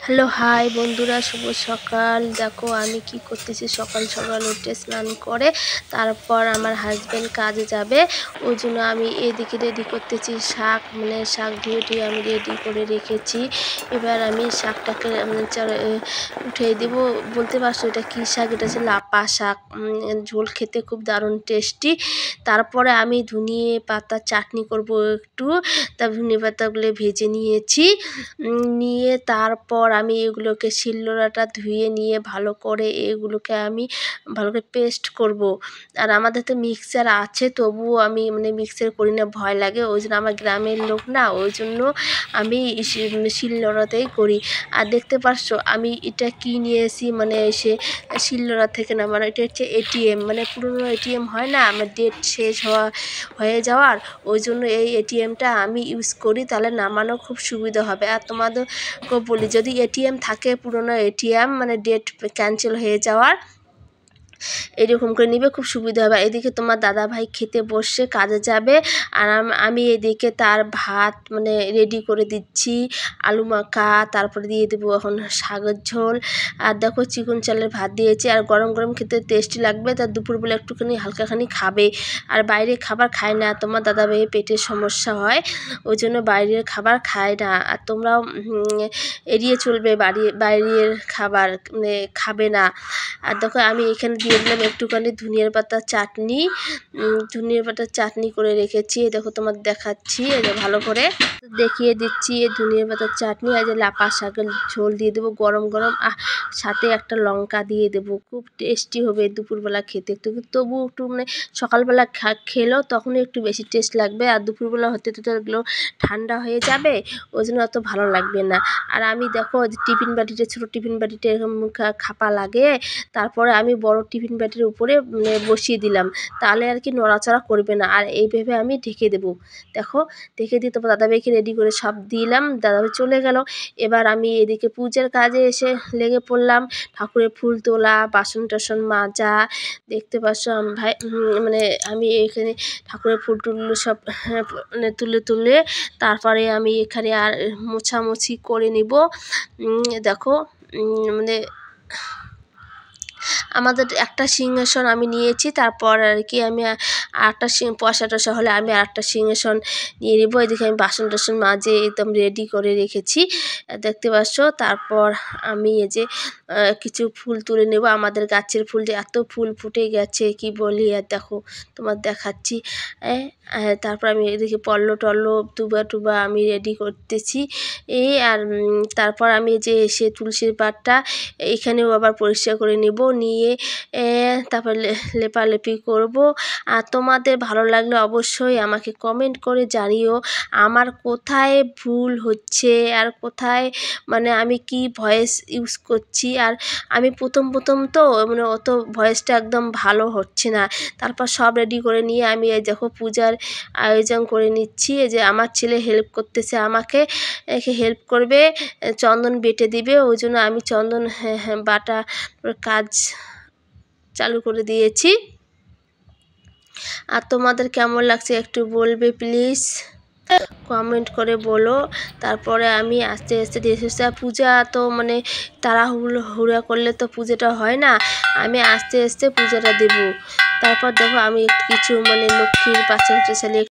Hello hi বন্ধুরা, শুভ সকাল। দেখো আমি কি করতেছি, সকাল সকাল উঠে স্নান করে তারপর আমার হাজব্যান্ড কাজে যাবে, ওই জন্য আমি এদিকে রেডি করতেছি। শাক ধুয়ে আমি রেডি করে রেখেছি। এবার আমি শাকটাকে উঠিয়ে দেব। বলতে পারছো এটা কী শাক? এটা হচ্ছে লাপা শাক। ঝোল খেতে খুব দারুণ টেস্টি। তারপরে আমি ধনিয়ে পাতা চাটনি করব একটু। তার ধনিয়ে পাতাগুলো ভেজে নিয়েছি। নিয়ে তারপর আমি এগুলোকে শিলনোড়াটা ধুয়ে নিয়ে ভালো করে এগুলোকে আমি ভালো করে পেস্ট করব। আর আমাদের তো মিক্সার আছে, তবুও আমি মিক্সার করি না, ভয় লাগে। ওই জন্য আমার গ্রামের লোক না, ওই জন্য আমি শিলনোড়াতেই করি। আর দেখতে পাচ্ছ আমি এটা কি নিয়ে এসি, এসে শিলনোড়া থেকে না, এটা হচ্ছে এটিএম, পুরনো এটিএম হয় না, আমার ডেট শেষ হয়ে যাওয়ার, ওই জন্য এই এটিএমটা আমি ইউজ করি, তাহলে নামানো খুব সুবিধা হবে। আর তোমাদেরকে বলি, যদি এটিএম থাকে পুরনো এটিএম, ডেট ক্যান্সেল হয়ে যাওয়ার, এরকম করে নিবে, খুব সুবিধা হবে। এদিকে তোমার দাদা ভাই খেতে বসে কাজে যাবে, আর আমি এদিকে তার ভাত রেডি করে দিচ্ছি, আলু মাখা, তারপরে দিয়ে দেবো এখন শাকের ঝোল। আর দেখো চিকন চালের ভাত দিয়েছি, আর গরম গরম খেতে টেস্টি লাগবে। তার দুপুরবেলা একটুখানি হালকাখানি খাবে। আর বাইরে খাবার খায় না, তোমার দাদা ভাইয়ের পেটের সমস্যা হয়, ওই জন্য বাইরের খাবার খায় না। আর তোমরাও এড়িয়ে চলবে, বাইরের খাবার খাবে না। আর দেখো আমি এখানে দিয়ে দিলাম একটুখানি ধনিয়ার পাতার চাটনি করে রেখেছি। দেখো তোমার দেখাচ্ছি, এই যে ভালো করে দেখিয়ে দিচ্ছি। এই ধনিয়ার পাতার চাটনি, আর যে লাপা শাকের ঝোল দিয়ে দেবো গরম গরম, সাথে একটা লঙ্কা দিয়ে দেবো, খুব টেস্টি হবে দুপুরবেলা খেতে। তবু একটু সকালবেলা খেলেও তখন একটু বেশি টেস্ট লাগবে, আর দুপুরবেলা হতে তো এগুলো ঠান্ডা হয়ে যাবে, ওই জন্য অত ভালো লাগবে না। আর আমি দেখো টিফিন বাটিতে, ছোটো টিফিন বাটিতে এরকম খাপা লাগে, তারপরে আমি বড় টিফিন বাটির উপরে বসিয়ে দিলাম, তাহলে আর কি নড়াচড়া করবে না। আর এইভাবে আমি ঢেকে দেবো। দেখো ঢেকে দিয়ে তারপর দাদাভাইকে রেডি করে সব দিলাম, দাদাভাই চলে গেল। এবার আমি এদিকে পূজার কাজে এসে লেগে পড়লাম, ঠাকুরের ফুল তোলা, বাসন টাসন মাজা। দেখতে পাচ্ছ ভাই, আমি এখানে ঠাকুরের ফুল টুলগুলো সব তুলে তারপরে আমি এখানে আর মোছামুছি করে নিব। দেখো আমাদের একটা সিংহাসন আমি নিয়েছি, তারপর আর কি আমি আরেকটা পয়সা টসা হলে আমি আরেকটা সিংহাসন নিয়ে নেব। এদিকে আমি বাসন টাসন মাজে একদম রেডি করে রেখেছি, দেখতে পাচ্ছ। তারপর আমি এই যে কিছু ফুল তুলে নেব, আমাদের গাছের ফুল যে এত ফুল ফুটে গেছে কি বলি। আর দেখো তোমার দেখাচ্ছি। তারপর আমি এদিকে পল্ল টল্ল টুবা আমি রেডি করতেছি। আর তারপর আমি যে সে তুলসীর পাড়টা এখানেও আবার পরিষ্কার করে নেব, নিয়ে তারপর লেপালেপি করব। আর তোমাদের ভালো লাগলে অবশ্যই আমাকে কমেন্ট করে জানিও আমার কোথায় ভুল হচ্ছে, আর কোথায় আমি কি ভয়েস ইউজ করছি। আর আমি প্রথম তো অত ভয়েসটা একদম ভালো হচ্ছে না। তারপর সব রেডি করে নিয়ে আমি এই দেখো পূজার আয়োজন করে নিচ্ছি। এই যে আমার ছেলে হেল্প করতেছে, আমাকে হেল্প করবে, চন্দন বেটে দিবে, ওই জন্য আমি চন্দন বাটা কাজ চালু করে দিয়েছি। আর তোমাদের কেমন লাগছে একটু বলবে প্লিজ, কমেন্ট করে বলো। তারপরে আমি আস্তে আস্তে পূজা তো তাড়াহুড়া করলে তো পুজোটা হয় না, আমি আস্তে আস্তে পূজাটা দেব। তারপর দেখো আমি কিছু লক্ষ্মীর পাঁচালি